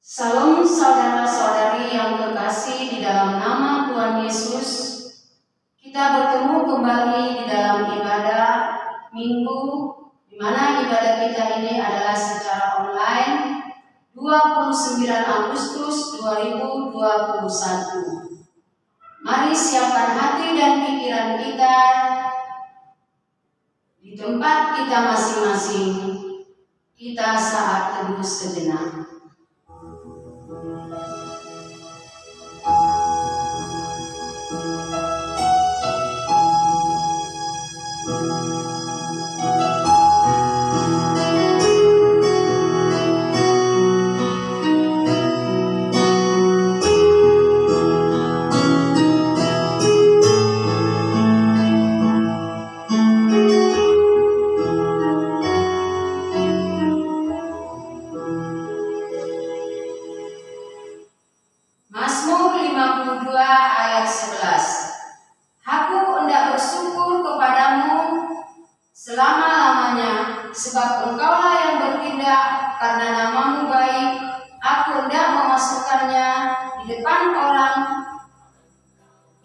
Salam saudara-saudari yang terkasih di dalam nama Tuhan Yesus. Kita bertemu kembali di dalam ibadah Minggu, di mana ibadah kita ini adalah secara online 29 Agustus 2021. Mari siapkan hati dan pikiran kita di tempat kita masing-masing. Kita saat teduh sejenak. Mazmur 52 ayat 11. Aku hendak bersyukur kepadamu selama-lamanya, sebab engkaulah yang bertindak, karena namamu baik. Aku hendak memasukkannya di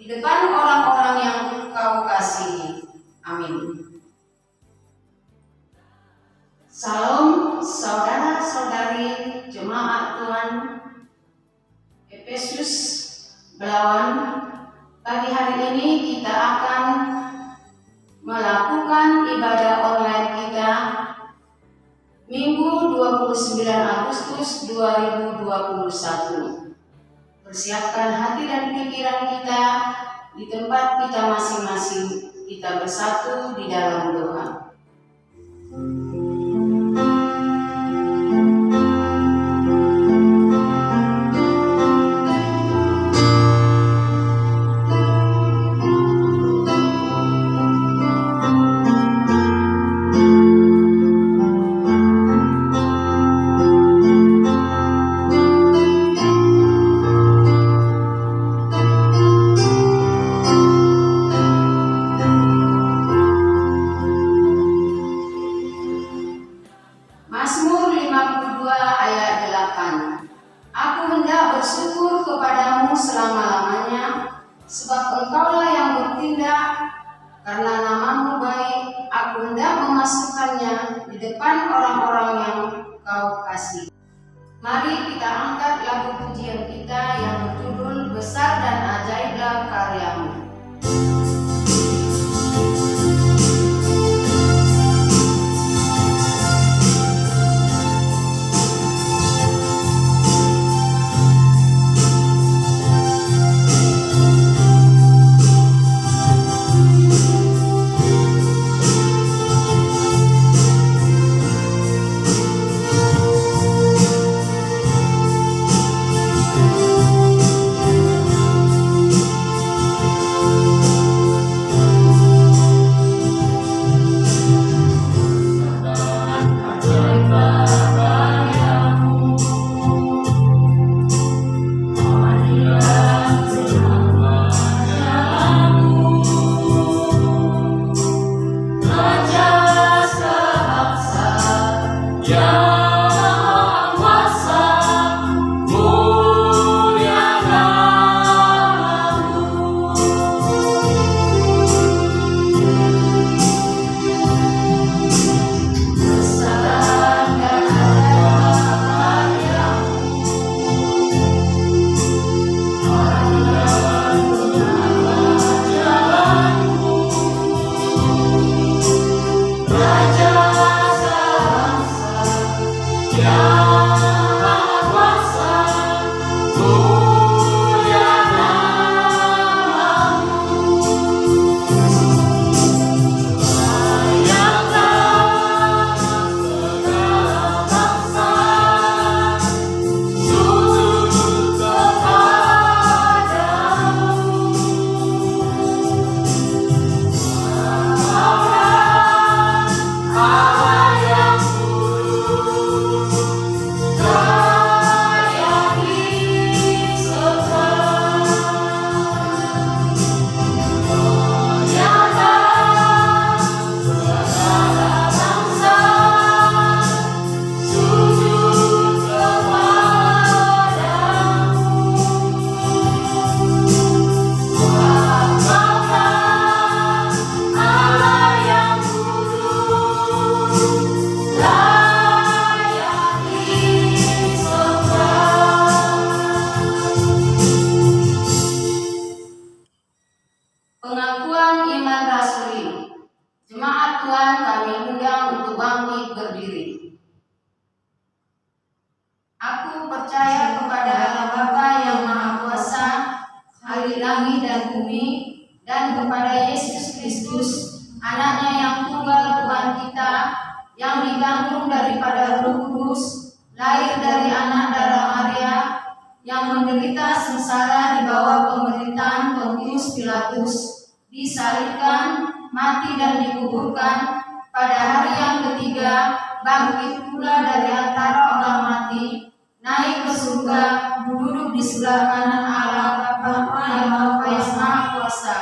depan orang-orang yang kau kasihi. Amin. Salam saudara-saudari jemaat Tuhan Efesus Belawan. Pagi hari ini kita akan melakukan ibadah online kita Minggu 29 Agustus 2021. Persiapkan hati dan pikiran kita di tempat kita masing-masing. Kita bersatu di dalam doa. sengsara di bawah pemerintahan Pontius Pilatus, disalibkan, mati dan dikuburkan, pada hari yang ketiga bangkit pula dari antara orang mati, naik ke surga, duduk di sebelah kanan Allah Bapa yang Maha Kuasa,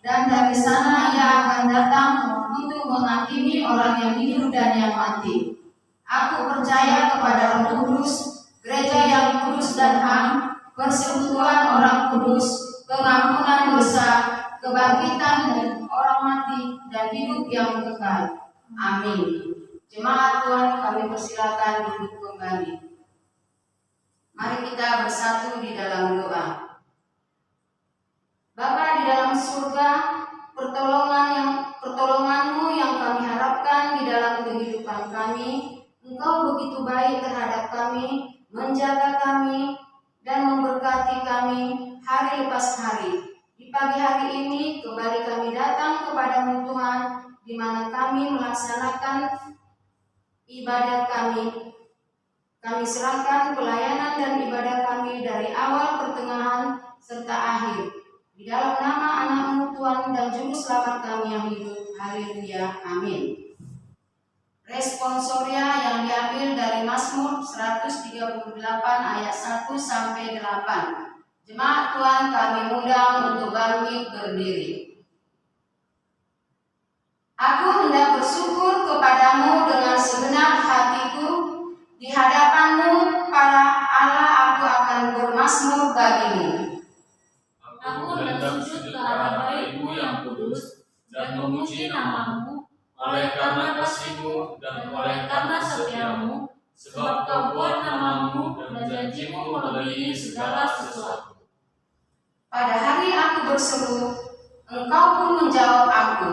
dan dari sana Ia akan datang untuk menghakimi orang yang hidup dan yang mati. Aku percaya kepada Roh Kudus, gereja yang kudus dan am, persekutuan orang kudus, pengampunan dosa, kebangkitan dari orang mati, dan hidup yang kekal. Amin. Jemaat Tuhan, kami persilakan duduk kembali. Mari kita bersatu di dalam doa. Bapa di dalam surga, pertolongan-Mu yang kami harapkan di dalam kehidupan kami. Engkau begitu baik terhadap kami, menjaga kami, dan memberkati kami hari lepas hari. Di pagi hari ini kembali kami datang kepada-Mu Tuhan, di mana kami melaksanakan ibadat kami. Kami serahkan pelayanan dan ibadah kami dari awal, pertengahan, serta akhir. Di dalam nama anak-Mu Tuhan dan Juru Selamat kami yang hidup. Haleluya. Amin. Responsoria yang diambil dari Mazmur 138 ayat 1 sampai 8. Jemaat Tuhan, kami undang untuk bangkit berdiri. Aku hendak bersyukur kepadamu dengan segenap hatiku, di hadapan-Mu para Allah aku akan bermazmur bagimu. Aku hendak sujud ke arah bait-Mu yang kudus dan memuji nama-Mu, oleh karena kasih-Mu dan oleh karena setia-Mu, sebab Kau buat nama-Mu dan janji-Mu melebihi segala sesuatu. Pada hari aku berseru, Engkau pun menjawab aku.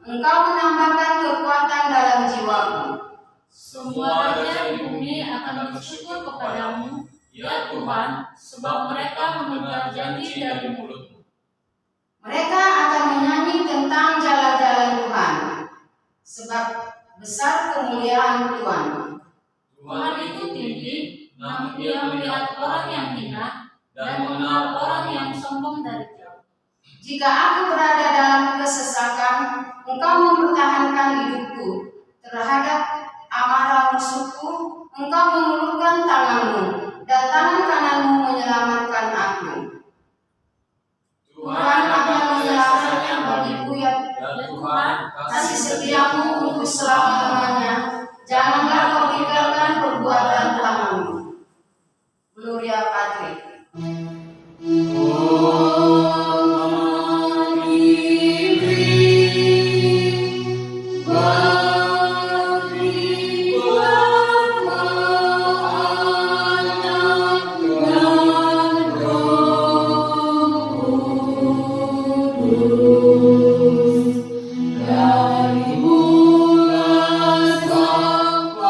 Engkau menambahkan kekuatan dalam jiwaku. Semua raja di bumi akan bersyukur kepadamu, ya Tuhan, sebab mereka mendengar janji dari mulut-Mu. Mereka akan menyanyi tentang jalan-jalan Tuhan, sebab besar kemuliaan Tuhan. Tuhan itu tinggi, namun Dia melihat orang yang hina dan mengenal orang yang sombong dari jauh. Jika aku berada dalam kesesakan, Engkau mempertahankan hidupku. Terhadap amarah musuhku, Engkau mengulurkan tangan-Mu, dan tangan kanan-Mu menyelamatkan aku. Tuhan akan menyelamatkan bagiku ya Tuhan, kasih setia-Mu untuk selama-lamanya. Janganlah Kau tinggalkan perbuatan tangan-Mu. Gloria Patri. Dari mula sampai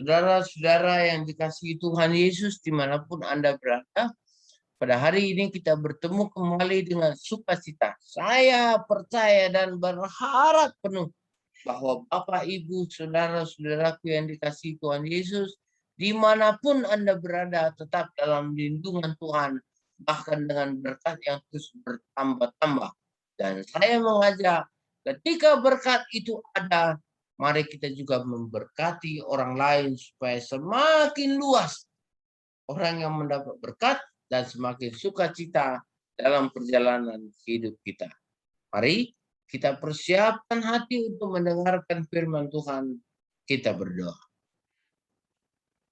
Saudara-saudara yang dikasihi Tuhan Yesus dimanapun Anda berada, pada hari ini kita bertemu kembali dengan sukacita. Saya percaya dan berharap penuh bahwa Bapak, Ibu, saudara-saudaraku yang dikasihi Tuhan Yesus, dimanapun Anda berada, tetap dalam lindungan Tuhan, bahkan dengan berkat yang terus bertambah-tambah. Dan saya mengajak, ketika berkat itu ada, mari kita juga memberkati orang lain supaya semakin luas orang yang mendapat berkat dan semakin sukacita dalam perjalanan hidup kita. Mari kita persiapkan hati untuk mendengarkan firman Tuhan. Kita berdoa.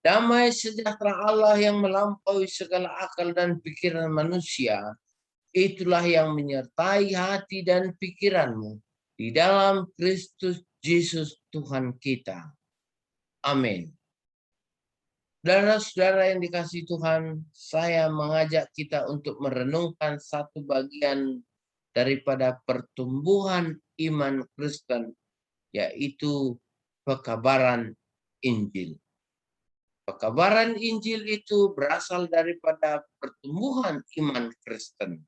Damai sejahtera Allah yang melampaui segala akal dan pikiran manusia, itulah yang menyertai hati dan pikiranmu di dalam Kristus Yesus Tuhan kita. Amin. Saudara-saudara yang dikasihi Tuhan, saya mengajak kita untuk merenungkan satu bagian daripada pertumbuhan iman Kristen, yaitu pekabaran Injil. Pekabaran Injil itu berasal daripada pertumbuhan iman Kristen.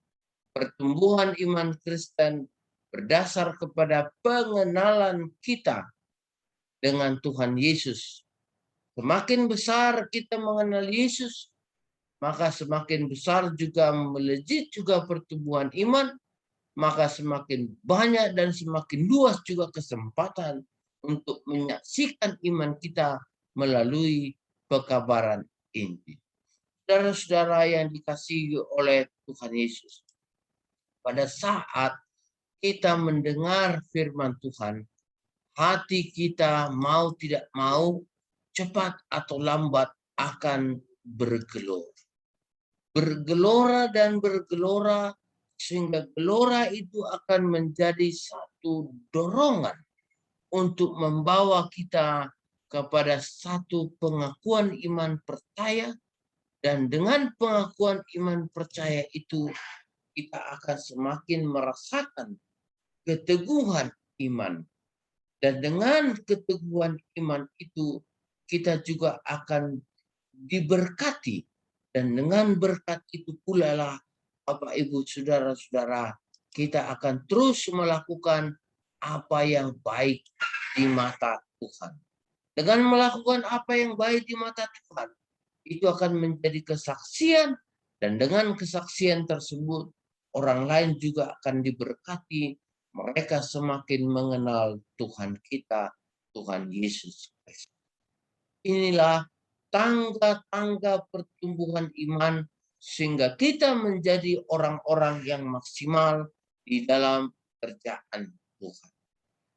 Pertumbuhan iman Kristen berdasar kepada pengenalan kita dengan Tuhan Yesus. Semakin besar kita mengenal Yesus, maka semakin besar juga melejit juga pertumbuhan iman, maka semakin banyak dan semakin luas juga kesempatan untuk menyaksikan iman kita melalui pekabaran Injil. Saudara-saudara yang dikasihi oleh Tuhan Yesus, pada saat kita mendengar firman Tuhan, hati kita mau tidak mau, cepat atau lambat akan bergelora. Bergelora dan bergelora, sehingga gelora itu akan menjadi satu dorongan untuk membawa kita kepada satu pengakuan iman percaya, dan dengan pengakuan iman percaya itu kita akan semakin merasakan keteguhan iman. Dan dengan keteguhan iman itu kita juga akan diberkati. Dan dengan berkat itu pula lah Bapak, Ibu, saudara-saudara, kita akan terus melakukan apa yang baik di mata Tuhan. Dengan melakukan apa yang baik di mata Tuhan, itu akan menjadi kesaksian. Dan dengan kesaksian tersebut, orang lain juga akan diberkati. Mereka semakin mengenal Tuhan kita, Tuhan Yesus Kristus. Inilah tangga-tangga pertumbuhan iman sehingga kita menjadi orang-orang yang maksimal di dalam kerjaan Tuhan.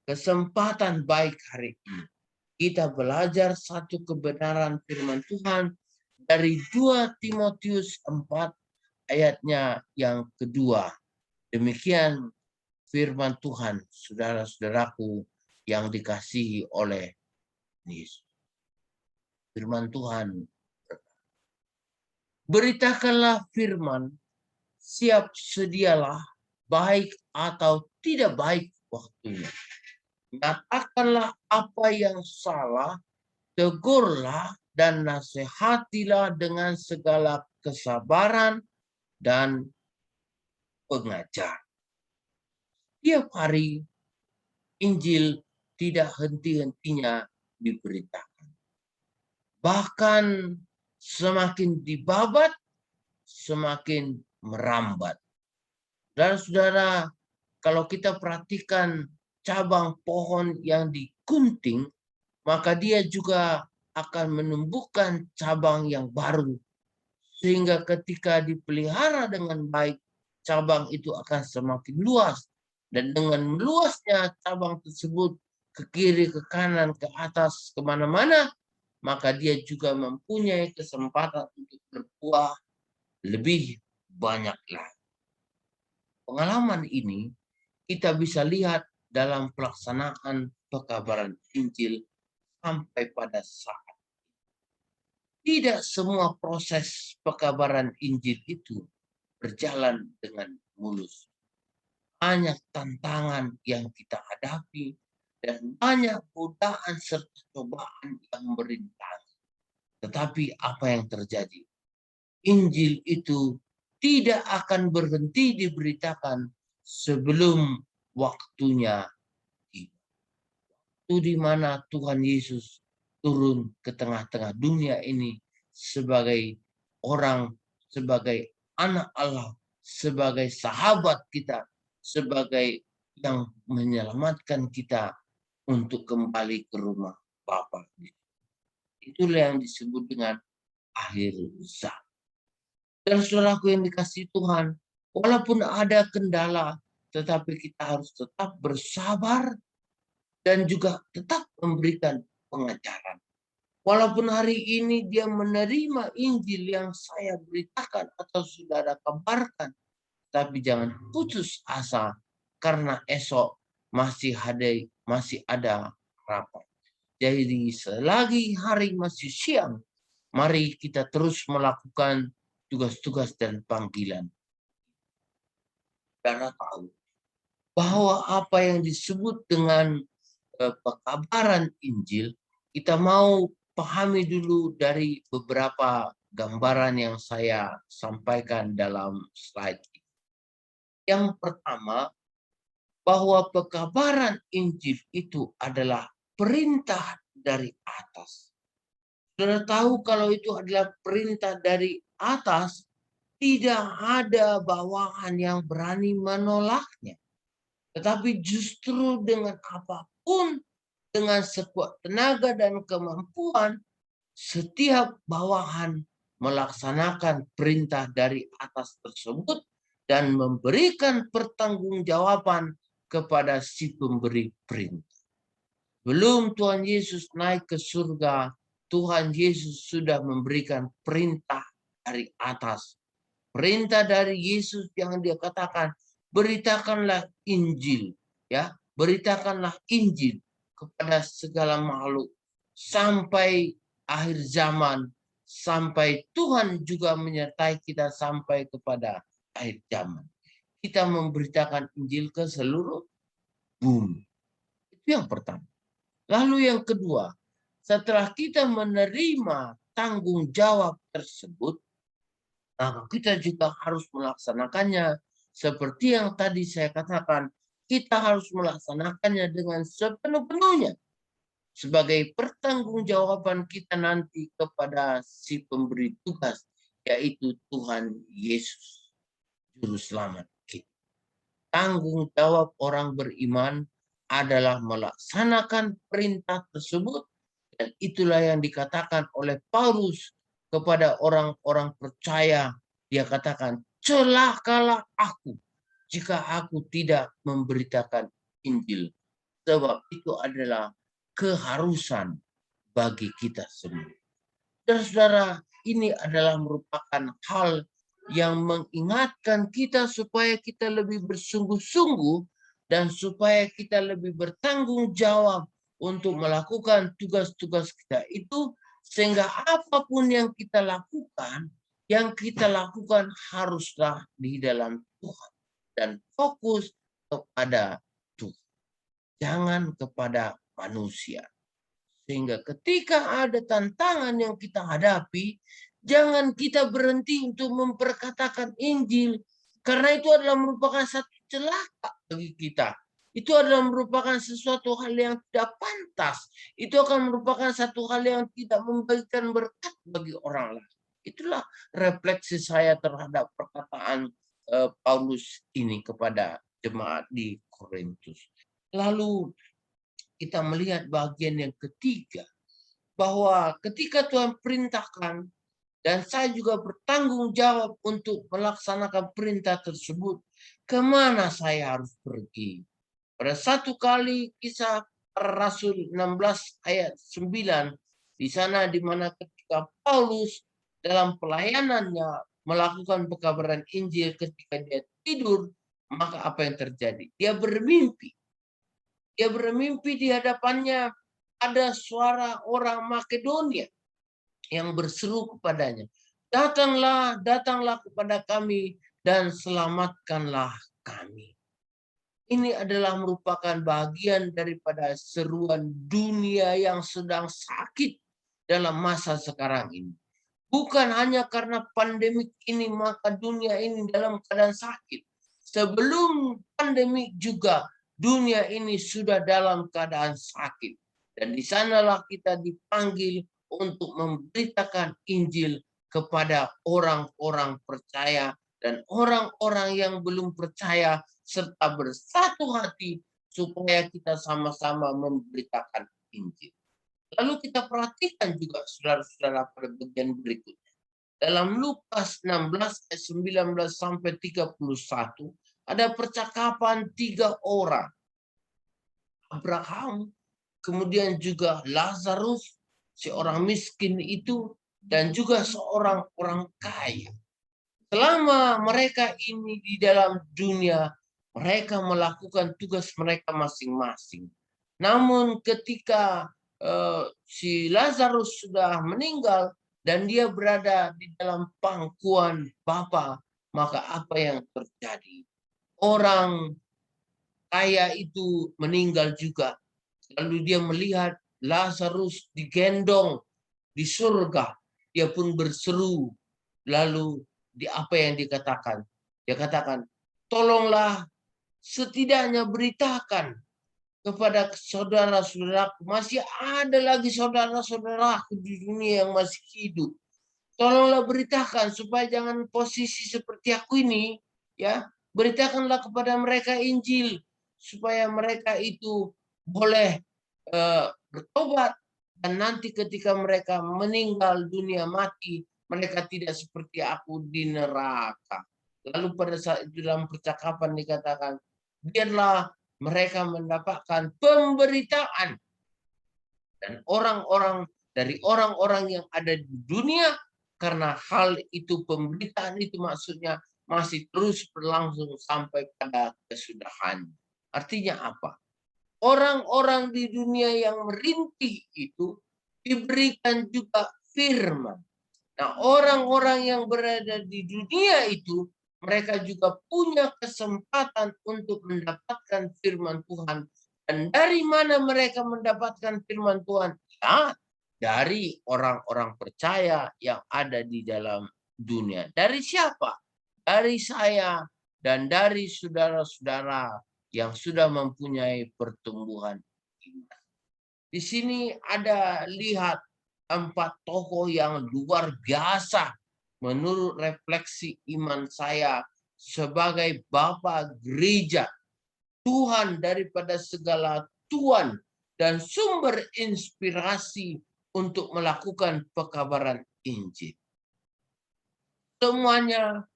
Kesempatan baik hari ini, kita belajar satu kebenaran firman Tuhan dari 2 Timotius 4 ayatnya yang kedua. Demikian firman Tuhan, saudara-saudaraku yang dikasihi oleh Yesus. Firman Tuhan, beritakanlah firman, siap sedialah, baik atau tidak baik waktunya. Nyatakanlah apa yang salah, tegurlah dan nasihatilah dengan segala kesabaran dan pengajar. Tiap hari Injil tidak henti-hentinya diberitakan. Bahkan semakin dibabat, semakin merambat. Dan saudara, kalau kita perhatikan cabang pohon yang digunting, maka dia juga akan menumbuhkan cabang yang baru. Sehingga ketika dipelihara dengan baik, cabang itu akan semakin luas. Dan dengan meluasnya cabang tersebut ke kiri, ke kanan, ke atas, kemana-mana, maka dia juga mempunyai kesempatan untuk berbuah lebih banyak lagi. Pengalaman ini kita bisa lihat dalam pelaksanaan pekabaran Injil sampai pada saat. Tidak semua proses pekabaran Injil itu berjalan dengan mulus. Banyak tantangan yang kita hadapi dan banyak godaan serta cobaan yang merintangi. Tetapi apa yang terjadi? Injil itu tidak akan berhenti diberitakan sebelum waktunya tiba. Itu di mana Tuhan Yesus turun ke tengah-tengah dunia ini sebagai orang, sebagai anak Allah, sebagai sahabat kita, sebagai yang menyelamatkan kita untuk kembali ke rumah Bapa. Itulah yang disebut dengan akhir zaman. Dan saudaraku yang dikasihi Tuhan, walaupun ada kendala, tetapi kita harus tetap bersabar dan juga tetap memberikan pengajaran. Walaupun hari ini dia menerima Injil yang saya beritakan atau saudara kabarkan, tapi jangan putus asa karena esok masih ada harapan. Jadi selagi hari masih siang, mari kita terus melakukan tugas-tugas dan panggilan. Karena tahu bahwa apa yang disebut dengan pekabaran Injil, kita mau pahami dulu dari beberapa gambaran yang saya sampaikan dalam slide ini. Yang pertama, bahwa pekabaran Injil itu adalah perintah dari atas. Saudara tahu kalau itu adalah perintah dari atas, tidak ada bawahan yang berani menolaknya. Tetapi justru dengan apapun, dengan sekuat tenaga dan kemampuan, setiap bawahan melaksanakan perintah dari atas tersebut dan memberikan pertanggungjawaban kepada si pemberi perintah. Belum Tuhan Yesus naik ke surga, Tuhan Yesus sudah memberikan perintah dari atas. Perintah dari Yesus yang dia katakan, beritakanlah Injil, ya, beritakanlah Injil kepada segala makhluk sampai akhir zaman, sampai Tuhan juga menyertai kita sampai kepada akhir zaman. Kita memberitakan Injil ke seluruh bumi. Itu yang pertama. Lalu yang kedua, setelah kita menerima tanggung jawab tersebut, maka kita juga harus melaksanakannya seperti yang tadi saya katakan. Kita harus melaksanakannya dengan sepenuh-penuhnya sebagai pertanggungjawaban kita nanti kepada si pemberi tugas, yaitu Tuhan Yesus, Juru Selamat kita. Tanggung jawab orang beriman adalah melaksanakan perintah tersebut, dan itulah yang dikatakan oleh Paulus kepada orang-orang percaya. Dia katakan, celakalah aku jika aku tidak memberitakan Injil, sebab itu adalah keharusan bagi kita semua. Dan saudara, ini adalah merupakan hal yang mengingatkan kita supaya kita lebih bersungguh-sungguh dan supaya kita lebih bertanggung jawab untuk melakukan tugas-tugas kita itu, sehingga apapun yang kita lakukan haruslah di dalam Tuhan dan fokus kepada Tuhan, jangan kepada manusia. Sehingga ketika ada tantangan yang kita hadapi, jangan kita berhenti untuk memperkatakan Injil, karena itu adalah merupakan satu celaka bagi kita. Itu adalah merupakan sesuatu hal yang tidak pantas. Itu akan merupakan satu hal yang tidak memberikan berkat bagi orang lain. Itulah refleksi saya terhadap perkataan Paulus ini kepada jemaat di Korintus. Lalu kita melihat bagian yang ketiga, bahwa ketika Tuhan perintahkan dan saya juga bertanggung jawab untuk melaksanakan perintah tersebut, kemana saya harus pergi? Pada satu kali Kisah Rasul 16 ayat 9, di sana di mana ketika Paulus dalam pelayanannya melakukan pekabaran Injil, ketika dia tidur, maka apa yang terjadi? Dia bermimpi. Dia bermimpi di hadapannya ada suara orang Makedonia yang berseru kepadanya, datanglah, datanglah kepada kami dan selamatkanlah kami. Ini adalah merupakan bagian daripada seruan dunia yang sedang sakit, dalam masa sekarang ini. Bukan hanya karena pandemik ini maka dunia ini dalam keadaan sakit. Sebelum pandemik juga dunia ini sudah dalam keadaan sakit. Dan di sanalah kita dipanggil untuk memberitakan Injil kepada orang-orang percaya dan orang-orang yang belum percaya serta bersatu hati supaya kita sama-sama memberitakan Injil. Lalu kita perhatikan juga saudara-saudara pada bagian berikutnya. Dalam Lukas 16 ayat 19 sampai 31 ada percakapan 3 orang. Abraham, kemudian juga Lazarus, seorang miskin itu, dan juga seorang orang kaya. Selama mereka ini di dalam dunia, mereka melakukan tugas mereka masing-masing. Namun ketika si Lazarus sudah meninggal dan dia berada di dalam pangkuan Bapa, maka apa yang terjadi? Orang kaya itu meninggal juga. Lalu dia melihat Lazarus digendong di surga. Dia pun berseru. Lalu apa yang dikatakan? Dia katakan, tolonglah setidaknya beritakan kepada saudara-saudaraku. Masih ada lagi saudara-saudaraku di dunia yang masih hidup. Tolonglah beritakan supaya jangan posisi seperti aku ini, ya. Beritakanlah kepada mereka Injil supaya mereka itu boleh bertobat dan nanti ketika mereka meninggal dunia mati, mereka tidak seperti aku di neraka. Lalu pada saat itu dalam percakapan dikatakan, biarlah mereka mendapatkan pemberitaan dan orang-orang dari orang-orang yang ada di dunia karena hal itu pemberitaan itu maksudnya masih terus berlangsung sampai pada kesudahan. Artinya apa? Orang-orang di dunia yang merintih itu diberikan juga firman. Nah, orang-orang yang berada di dunia itu mereka juga punya kesempatan untuk mendapatkan firman Tuhan. Dan dari mana mereka mendapatkan firman Tuhan? Ya, dari orang-orang percaya yang ada di dalam dunia. Dari siapa? Dari saya dan dari saudara-saudara yang sudah mempunyai pertumbuhan iman. Di sini ada lihat 4 tokoh yang luar biasa menurut refleksi iman saya sebagai Bapak Gereja, Tuhan daripada segala Tuhan dan sumber inspirasi untuk melakukan pekabaran Injil. Semuanya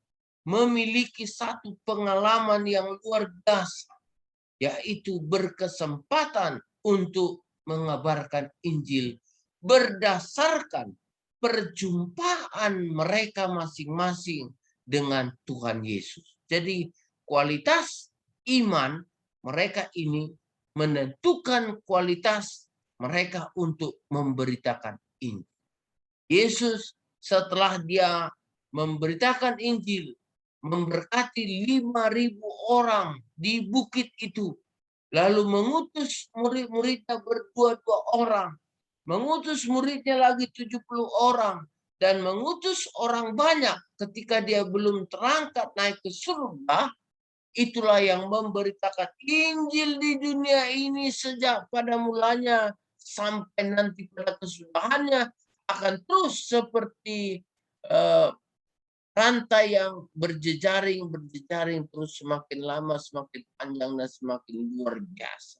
memiliki satu pengalaman yang luar biasa, yaitu berkesempatan untuk mengabarkan Injil berdasarkan perjumpaan mereka masing-masing dengan Tuhan Yesus. Jadi kualitas iman mereka ini menentukan kualitas mereka untuk memberitakan Injil. Yesus setelah dia memberitakan Injil, memberkati 5.000 orang di bukit itu, lalu mengutus murid-muridnya berdua-dua orang, mengutus muridnya lagi 70 orang, dan mengutus orang banyak ketika dia belum terangkat naik ke surga. Itulah yang memberitakan Injil di dunia ini sejak pada mulanya sampai nanti pada kesudahannya akan terus seperti rantai yang berjejaring terus semakin lama semakin panjang dan semakin luar biasa.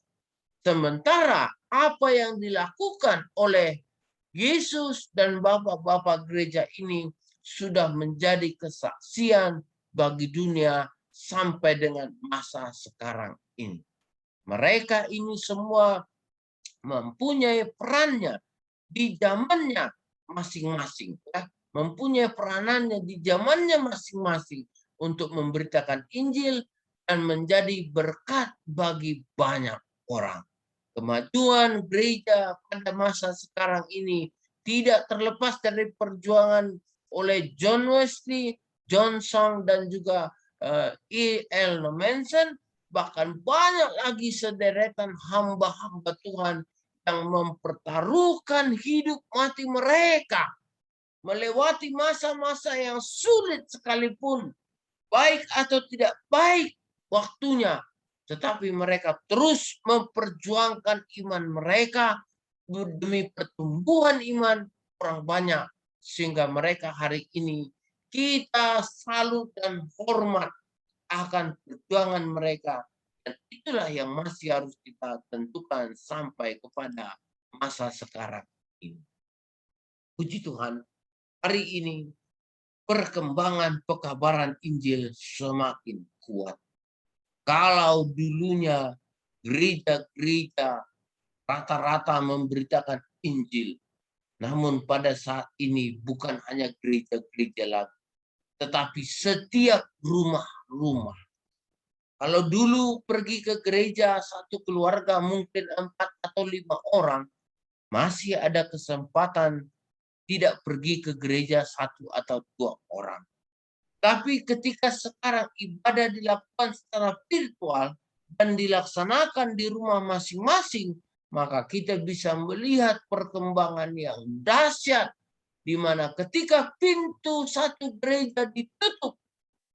Sementara apa yang dilakukan oleh Yesus dan bapak-bapak gereja ini sudah menjadi kesaksian bagi dunia sampai dengan masa sekarang ini. Mereka ini semua mempunyai perannya di zamannya masing-masing, ya. Mempunyai peranannya di zamannya masing-masing untuk memberitakan Injil dan menjadi berkat bagi banyak orang. Kemajuan gereja pada masa sekarang ini tidak terlepas dari perjuangan oleh John Wesley, John Song, dan juga E.L. Manson, bahkan banyak lagi sederetan hamba-hamba Tuhan yang mempertaruhkan hidup mati mereka, melewati masa-masa yang sulit sekalipun, baik atau tidak baik waktunya, tetapi mereka terus memperjuangkan iman mereka demi pertumbuhan iman orang banyak, sehingga mereka hari ini kita salut dan hormat akan perjuangan mereka. Dan itulah yang masih harus kita tentukan sampai kepada masa sekarang ini. Puji Tuhan, hari ini perkembangan pekabaran Injil semakin kuat. Kalau dulunya gereja-gereja rata-rata memberitakan Injil, namun pada saat ini bukan hanya gereja-gereja lagi, tetapi setiap rumah-rumah. Kalau dulu pergi ke gereja satu keluarga mungkin 4 atau 5 orang, masih ada kesempatan tidak pergi ke gereja 1 atau 2 orang. Tapi ketika sekarang ibadah dilakukan secara virtual dan dilaksanakan di rumah masing-masing, maka kita bisa melihat perkembangan yang dahsyat, di mana ketika pintu satu gereja ditutup,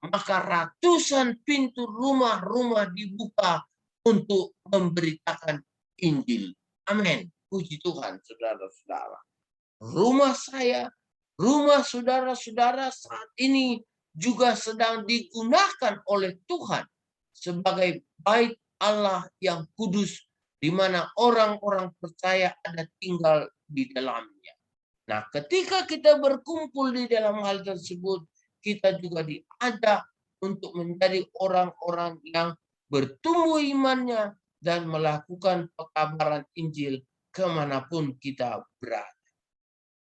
maka ratusan pintu rumah-rumah dibuka untuk memberitakan Injil. Amin. Puji Tuhan, saudara-saudara. Rumah saya, rumah saudara-saudara saat ini juga sedang digunakan oleh Tuhan sebagai bait Allah yang kudus, di mana orang-orang percaya ada tinggal di dalamnya. Nah, ketika kita berkumpul di dalam hal tersebut, kita juga diajak untuk menjadi orang-orang yang bertumbuh imannya dan melakukan pekabaran Injil kemanapun kita berada.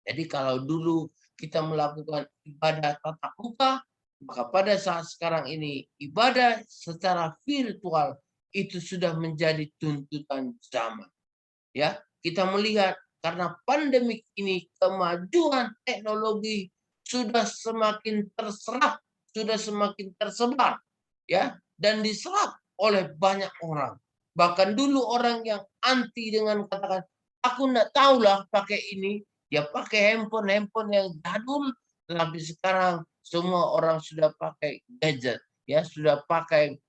Jadi kalau dulu kita melakukan ibadah tatap muka, maka pada saat sekarang ini ibadah secara virtual itu sudah menjadi tuntutan zaman. Ya, kita melihat karena pandemik ini kemajuan teknologi sudah semakin terserap, sudah semakin tersebar, ya, dan diserap oleh banyak orang. Bahkan dulu orang yang anti dengan katakan, aku enggak tahulah pakai ini, ya pakai handphone yang jadul, tapi sekarang semua orang sudah pakai gadget, ya sudah pakai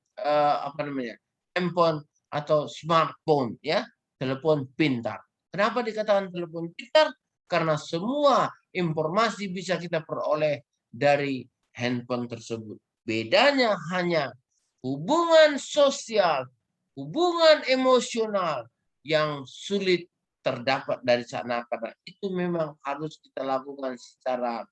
handphone atau smartphone, ya telepon pintar. Kenapa dikatakan telepon pintar? Karena semua informasi bisa kita peroleh dari handphone tersebut. Bedanya hanya hubungan sosial, hubungan emosional yang sulit terdapat dari sana, karena itu memang harus kita lakukan secara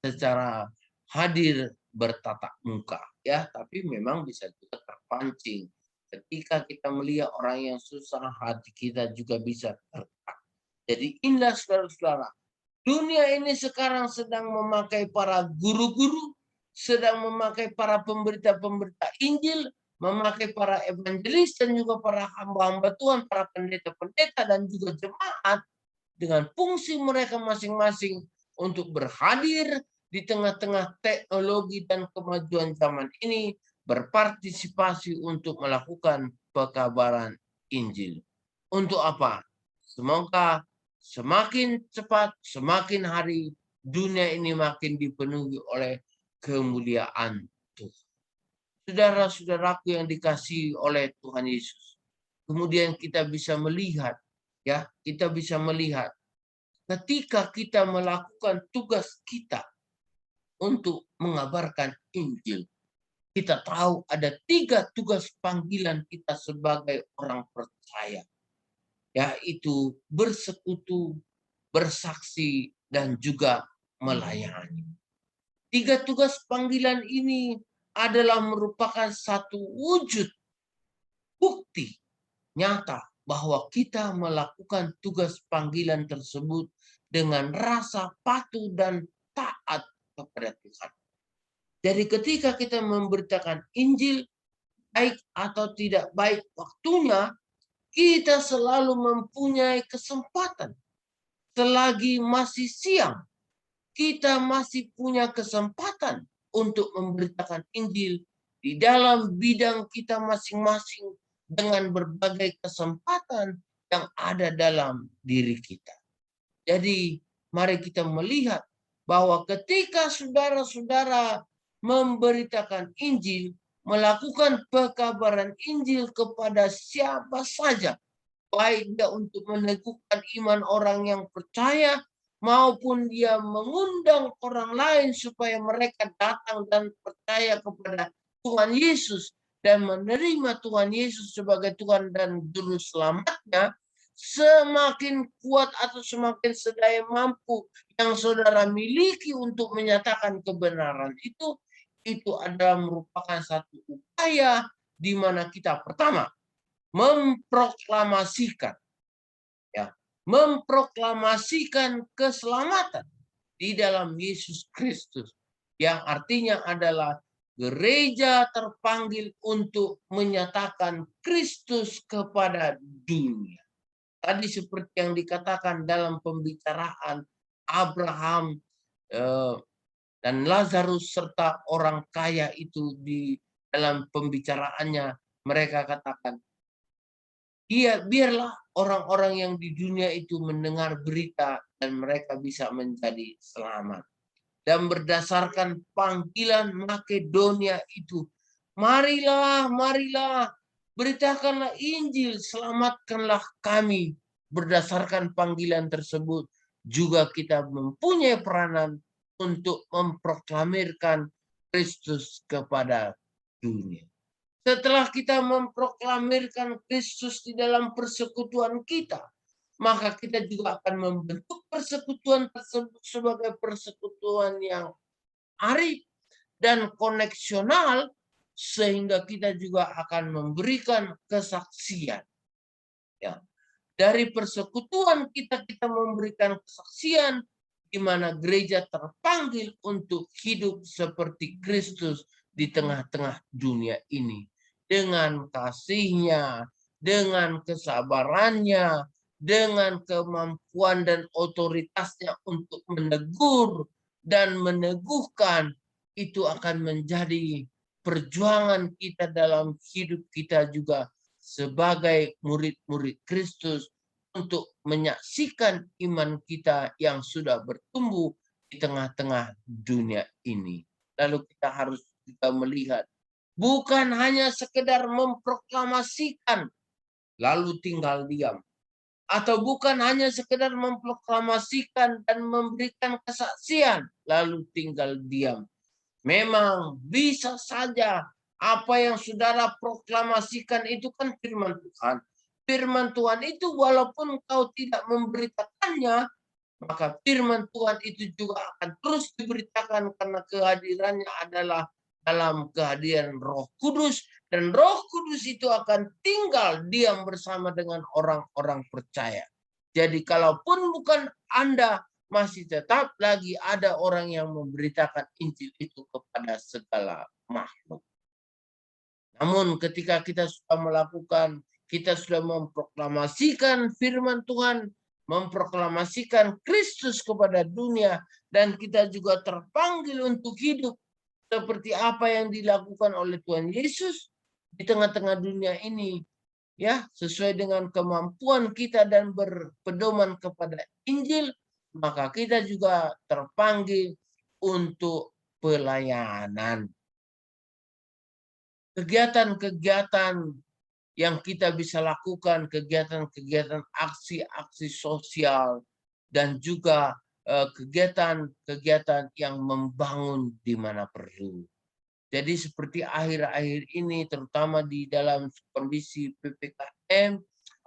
secara hadir bertatap muka, ya. Tapi memang bisa juga terpancing ketika kita melihat orang yang susah, hati kita juga bisa tergerak. Jadi indah saudara-saudara, dunia ini sekarang sedang memakai para guru-guru, sedang memakai para pemberita-pemberita Injil, memakai para evangelis dan juga para hamba-hamba Tuhan, para pendeta-pendeta dan juga jemaat dengan fungsi mereka masing-masing untuk berhadir di tengah-tengah teknologi dan kemajuan zaman ini, berpartisipasi untuk melakukan pekabaran Injil. Untuk apa? Semoga semakin cepat, semakin hari, dunia ini makin dipenuhi oleh kemuliaan Tuhan. Saudara-saudaraku yang dikasihi oleh Tuhan Yesus. Kemudian kita bisa melihat, ya, kita bisa melihat ketika kita melakukan tugas kita untuk mengabarkan Injil. Kita tahu ada 3 tugas panggilan kita sebagai orang percaya, yaitu bersekutu, bersaksi, dan juga melayani. 3 tugas panggilan ini adalah merupakan satu wujud bukti nyata bahwa kita melakukan tugas panggilan tersebut dengan rasa patuh dan taat kepada Tuhan. Jadi ketika kita memberitakan Injil, baik atau tidak baik waktunya, kita selalu mempunyai kesempatan. Selagi masih siang, kita masih punya kesempatan untuk memberitakan Injil di dalam bidang kita masing-masing, dengan berbagai kesempatan yang ada dalam diri kita. Jadi mari kita melihat bahwa ketika saudara-saudara memberitakan Injil, melakukan pekabaran Injil kepada siapa saja, baik dia untuk meneguhkan iman orang yang percaya, maupun dia mengundang orang lain supaya mereka datang dan percaya kepada Tuhan Yesus dan menerima Tuhan Yesus sebagai Tuhan dan Juru Selamatnya, semakin kuat atau semakin sedaya mampu yang saudara miliki untuk menyatakan kebenaran itu adalah merupakan satu upaya di mana kita pertama memproklamasikan keselamatan di dalam Yesus Kristus, yang artinya adalah gereja terpanggil untuk menyatakan Kristus kepada dunia. Tadi seperti yang dikatakan dalam pembicaraan Abraham dan Lazarus serta orang kaya itu, di dalam pembicaraannya mereka katakan, biarlah orang-orang yang di dunia itu mendengar berita dan mereka bisa menjadi selamat. Dan berdasarkan panggilan Makedonia itu, marilah, beritakanlah Injil, selamatkanlah kami. Berdasarkan panggilan tersebut, juga kita mempunyai peranan untuk memproklamirkan Kristus kepada dunia. Setelah kita memproklamirkan Kristus di dalam persekutuan kita, maka kita juga akan membentuk persekutuan tersebut sebagai persekutuan yang arif dan koneksional, sehingga kita juga akan memberikan kesaksian. Ya. Dari persekutuan kita memberikan kesaksian, di mana gereja terpanggil untuk hidup seperti Kristus di tengah-tengah dunia ini. Dengan kasihnya, dengan kesabarannya, dengan kemampuan dan otoritasnya untuk menegur dan meneguhkan, itu akan menjadi perjuangan kita dalam hidup kita juga sebagai murid-murid Kristus, untuk menyaksikan iman kita yang sudah bertumbuh di tengah-tengah dunia ini. Lalu kita harus juga melihat, bukan hanya sekedar memproklamasikan lalu tinggal diam, atau bukan hanya sekedar memproklamasikan dan memberikan kesaksian lalu tinggal diam. Memang bisa saja apa yang saudara proklamasikan itu kan firman Tuhan. Firman Tuhan itu walaupun kau tidak memberitakannya, maka firman Tuhan itu juga akan terus diberitakan, karena kehadirannya adalah dalam kehadiran Roh Kudus, dan Roh Kudus itu akan tinggal diam bersama dengan orang-orang percaya. Jadi kalaupun bukan Anda, masih tetap lagi ada orang yang memberitakan Injil itu kepada segala makhluk. Namun ketika kita sudah melakukan, kita sudah memproklamasikan firman Tuhan, memproklamasikan Kristus kepada dunia, dan kita juga terpanggil untuk hidup seperti apa yang dilakukan oleh Tuhan Yesus di tengah-tengah dunia ini, ya, sesuai dengan kemampuan kita dan berpedoman kepada Injil, maka kita juga terpanggil untuk pelayanan. Kegiatan-kegiatan yang kita bisa lakukan, kegiatan-kegiatan aksi-aksi sosial, dan juga kegiatan-kegiatan yang membangun di mana perlu. Jadi seperti akhir-akhir ini, terutama di dalam kondisi PPKM,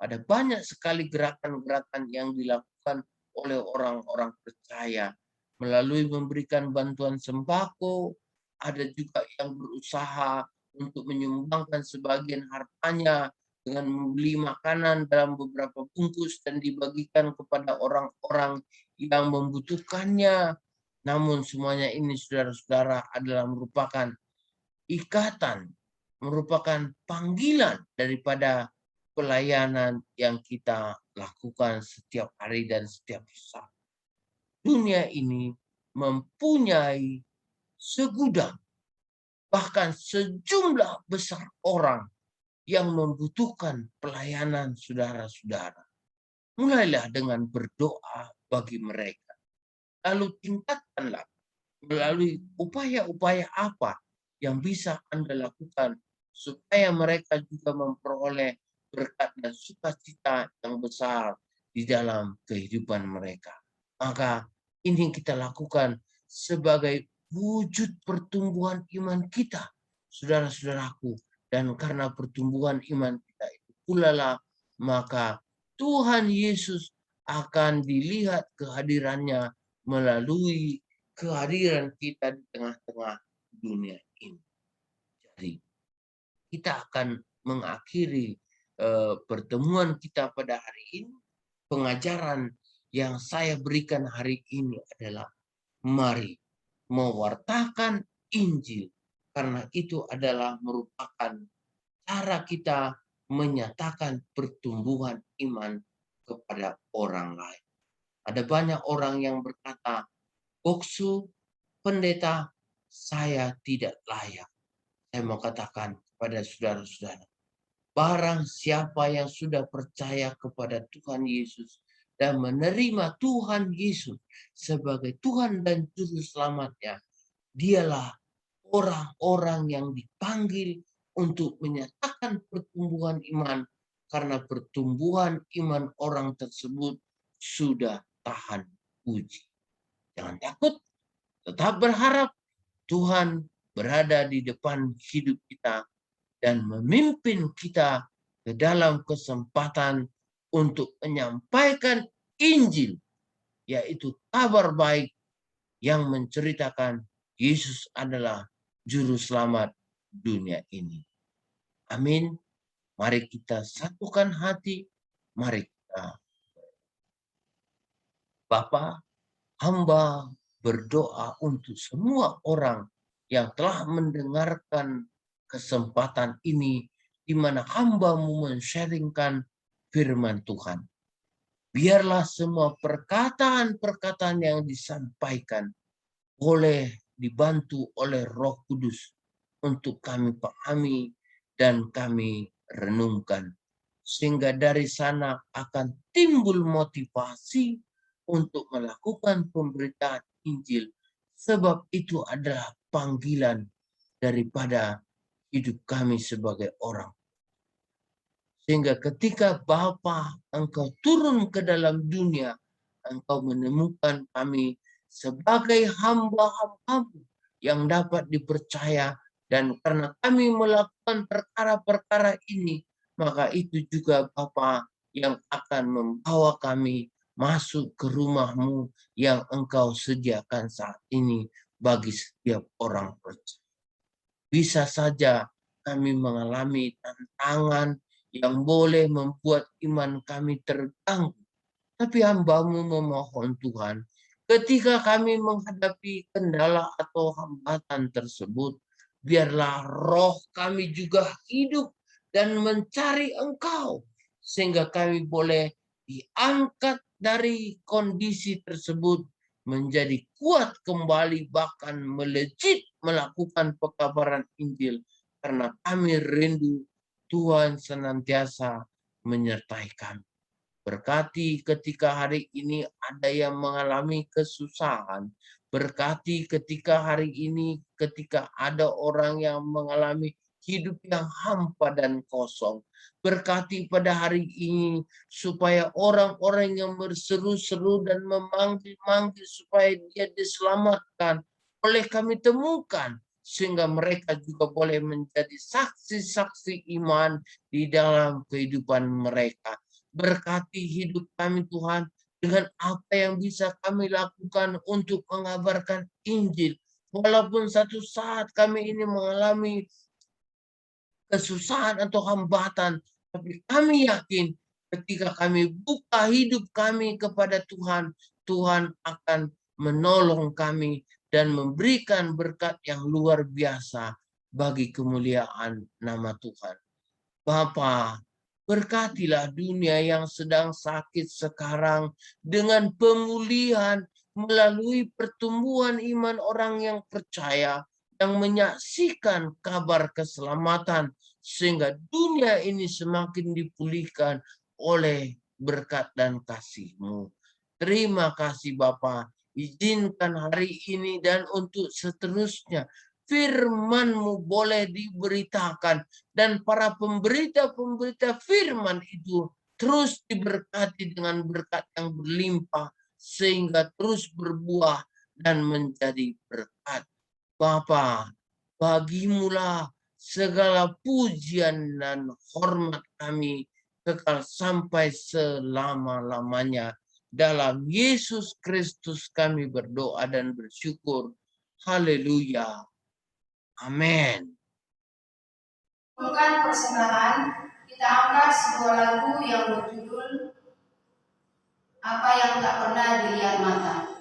ada banyak sekali gerakan-gerakan yang dilakukan oleh orang-orang percaya melalui memberikan bantuan sembako. Ada juga yang berusaha untuk menyumbangkan sebagian hartanya dengan membeli makanan dalam beberapa bungkus dan dibagikan kepada orang-orang yang membutuhkannya. Namun semuanya ini, saudara-saudara, adalah merupakan ikatan, merupakan panggilan daripada pelayanan yang kita lakukan setiap hari dan setiap saat. Dunia ini mempunyai segudang, bahkan sejumlah besar orang yang membutuhkan pelayanan saudara-saudara. Mulailah dengan berdoa bagi mereka. Lalu tingkatkanlah melalui upaya-upaya apa yang bisa Anda lakukan supaya mereka juga memperoleh berkat dan sukacita yang besar di dalam kehidupan mereka. Maka ini kita lakukan sebagai wujud pertumbuhan iman kita, saudara-saudaraku. Dan karena pertumbuhan iman kita itu pula lah, maka Tuhan Yesus akan dilihat kehadirannya melalui kehadiran kita di tengah-tengah dunia ini. Jadi kita akan mengakhiri pertemuan kita pada hari ini. Pengajaran yang saya berikan hari ini adalah mari mewartakan Injil, karena itu adalah merupakan cara kita menyatakan pertumbuhan iman kepada orang lain. Ada banyak orang yang berkata, "Boksu, pendeta, saya tidak layak." Saya mau katakan kepada saudara-saudara, barang siapa yang sudah percaya kepada Tuhan Yesus dan menerima Tuhan Yesus sebagai Tuhan dan Juru Selamatnya, dialah orang-orang yang dipanggil untuk menyatakan pertumbuhan iman, karena pertumbuhan iman orang tersebut sudah tahan uji. Jangan takut, tetap berharap. Tuhan berada di depan hidup kita dan memimpin kita ke dalam kesempatan untuk menyampaikan Injil, yaitu kabar baik yang menceritakan Yesus adalah Juru Selamat dunia ini. Amin. Mari kita satukan hati. Mari kita. Bapa, hamba berdoa untuk semua orang yang telah mendengarkan kesempatan ini, di mana hamba-Mu men-sharingkan firman Tuhan. Biarlah semua perkataan-perkataan yang disampaikan boleh dibantu oleh Roh Kudus untuk kami pahami dan kami renungkan. Sehingga dari sana akan timbul motivasi untuk melakukan pemberitaan Injil. Sebab itu adalah panggilan daripada hidup kami sebagai orang. Sehingga ketika Bapa Engkau turun ke dalam dunia, Engkau menemukan kami sebagai hamba-hamba-Mu yang dapat dipercaya. Dan karena kami melakukan perkara-perkara ini, maka itu juga Bapa yang akan membawa kami masuk ke rumah-Mu yang Engkau sediakan saat ini bagi setiap orang percaya. Bisa saja kami mengalami tantangan yang boleh membuat iman kami terganggu. Tapi hamba-Mu memohon Tuhan, ketika kami menghadapi kendala atau hambatan tersebut, biarlah roh kami juga hidup dan mencari Engkau, sehingga kami boleh diangkat dari kondisi tersebut menjadi kuat kembali, bahkan melejit melakukan pekabaran Injil, karena kami rindu Tuhan senantiasa menyertai kami. Berkati ketika hari ini ada yang mengalami kesusahan. Berkati ketika hari ini ketika ada orang yang mengalami hidup yang hampa dan kosong. Berkati pada hari ini supaya orang-orang yang berseru-seru dan memanggil-manggil supaya dia diselamatkan oleh kami temukan, sehingga mereka juga boleh menjadi saksi-saksi iman di dalam kehidupan mereka. Berkati hidup kami Tuhan dengan apa yang bisa kami lakukan untuk mengabarkan Injil. Walaupun satu saat kami ini mengalami kesusahan atau hambatan, tapi kami yakin ketika kami buka hidup kami kepada Tuhan, Tuhan akan menolong kami dan memberikan berkat yang luar biasa bagi kemuliaan nama Tuhan. Bapa, berkatilah dunia yang sedang sakit sekarang dengan pemulihan melalui pertumbuhan iman orang yang percaya, yang menyaksikan kabar keselamatan, sehingga dunia ini semakin dipulihkan oleh berkat dan kasih-Mu. Terima kasih Bapa. Izinkan hari ini dan untuk seterusnya firman-Mu boleh diberitakan dan para pemberita-pemberita firman itu terus diberkati dengan berkat yang berlimpah sehingga terus berbuah dan menjadi berkat. Bapa, bagimulah segala pujian dan hormat kami kekal sampai selama-lamanya. Dalam Yesus Kristus kami berdoa dan bersyukur. Haleluya. Amin. Bukan persembahan, kita angkat sebuah lagu yang berjudul Apa yang Tak Pernah Dilihat Mata.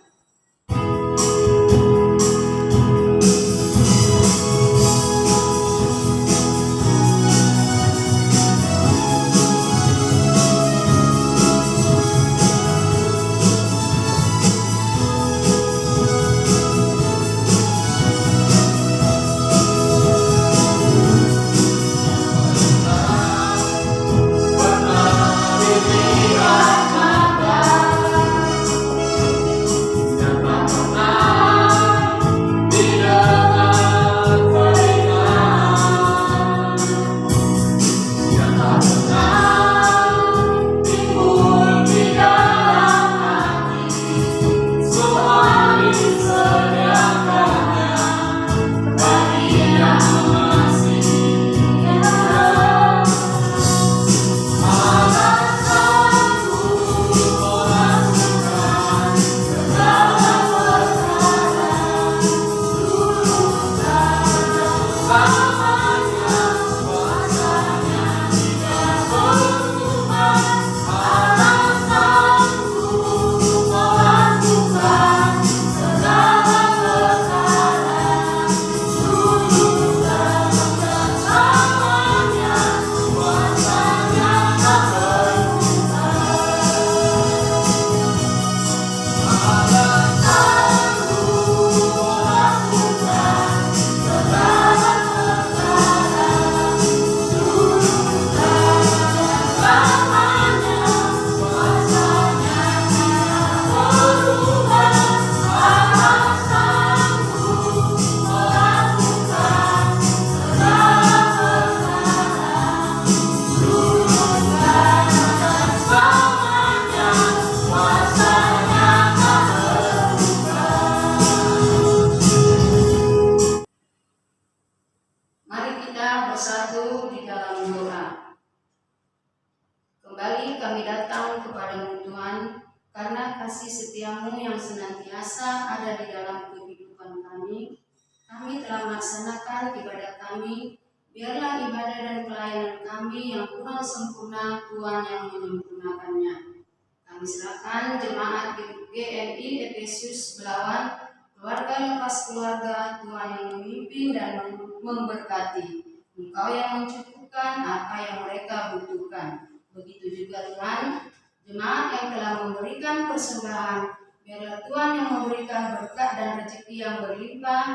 Engkau yang mencukupkan apa yang mereka butuhkan. Begitu juga Tuhan, jemaat yang telah memberikan persembahan, biarlah Tuhan yang memberikan berkat dan rezeki yang berlimpah,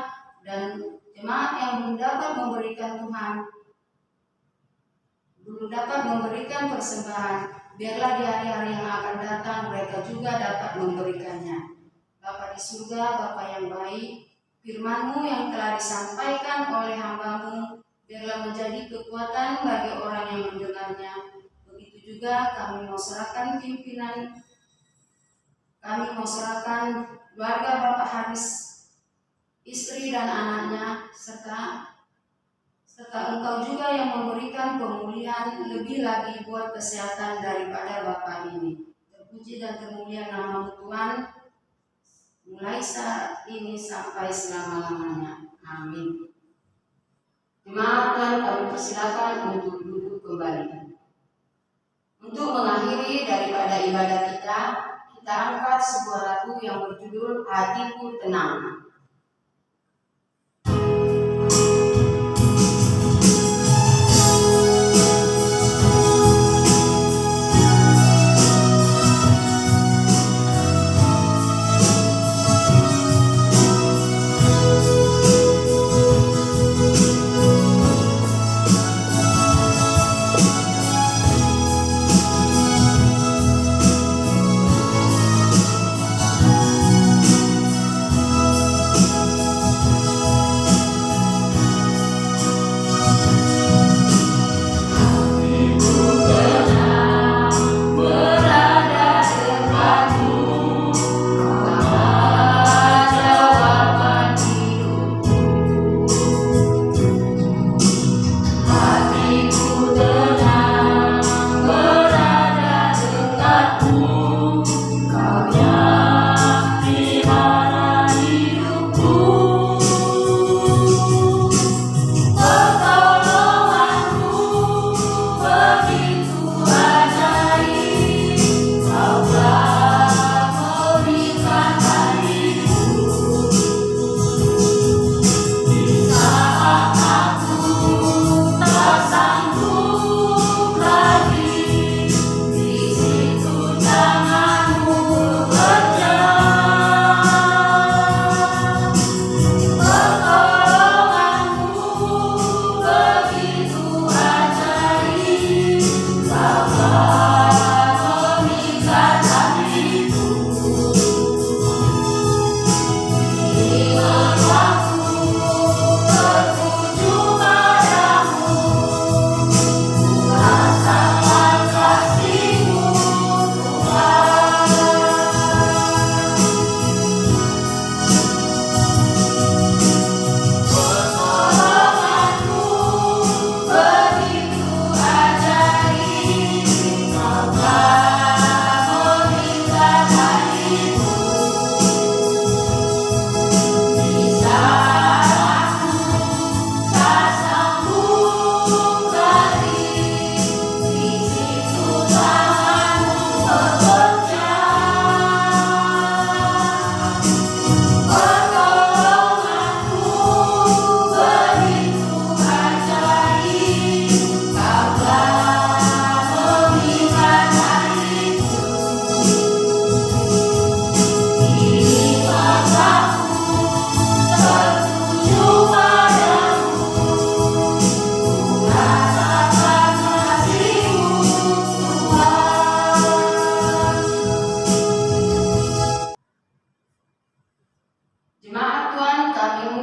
dan jemaat yang belum dapat memberikan persembahan, biarlah di hari-hari yang akan datang mereka juga dapat memberikannya. Bapa di surga, Bapa yang baik, firman-Mu yang telah disampaikan oleh hamba-Mu biarlah menjadi kekuatan bagi orang yang mendengarnya. Begitu juga kami mau serahkan pimpinan, kami mau serahkan keluarga Bapak Haris, istri dan anaknya, serta Engkau juga yang memberikan pemulihan lebih lagi buat kesehatan daripada Bapak ini. Terpuji dan termulia nama-Mu Tuhan, mulai saat ini sampai selama-lamanya. Amin. Jemaat Tuhan, kami persilakan untuk duduk kembali. Untuk mengakhiri daripada ibadah kita angkat sebuah lagu yang berjudul Hatiku Tenang.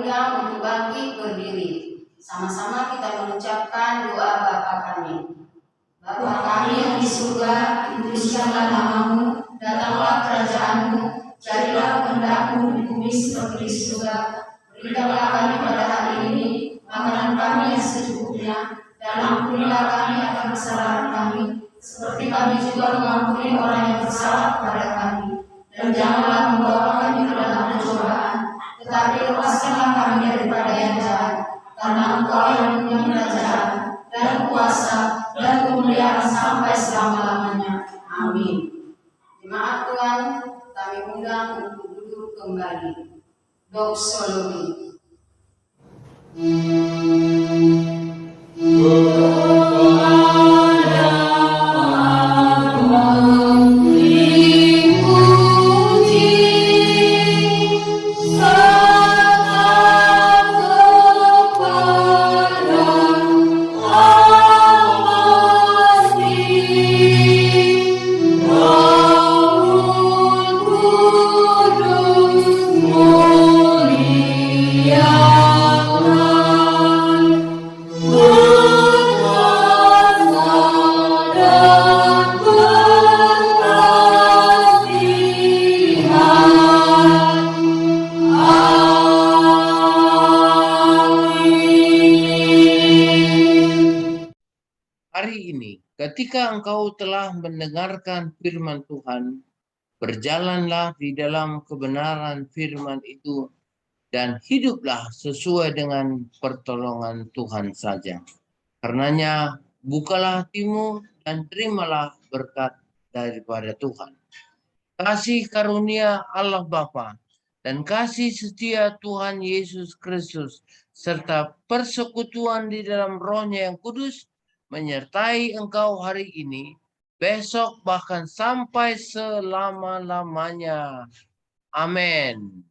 undang untuk bangkit berdiri. Sama-sama kita mengucapkan doa Bapa kami. Bapa kami yang di surga, dikuduskanlah namamu, datanglah kerajaanmu, jadilah kehendak-Mu di bumi seperti di surga. Berikanlah kami pada hari ini makanan kami yang secukupnya, dan ampunilah kami akan kesalahan kami, seperti kami juga mengampuni orang yang bersalah kepada kami. Dan janganlah membawa kami ke dalam pencobaan, tetapi lepaskanlah kami daripada yang jahat, karena Engkau yang punya kerajaan dan kuasa dan kemuliaan sampai selama-lamanya. Amin. Jemaat Tuhan, kami undang untuk duduk kembali. Doksologi. Ketika engkau telah mendengarkan firman Tuhan, berjalanlah di dalam kebenaran firman itu dan hiduplah sesuai dengan pertolongan Tuhan saja. Karenanya, bukalah hatimu dan terimalah berkat daripada Tuhan. Kasih karunia Allah Bapa dan kasih setia Tuhan Yesus Kristus serta persekutuan di dalam Roh-Nya yang kudus menyertai engkau hari ini, besok, bahkan sampai selama-lamanya. Amin.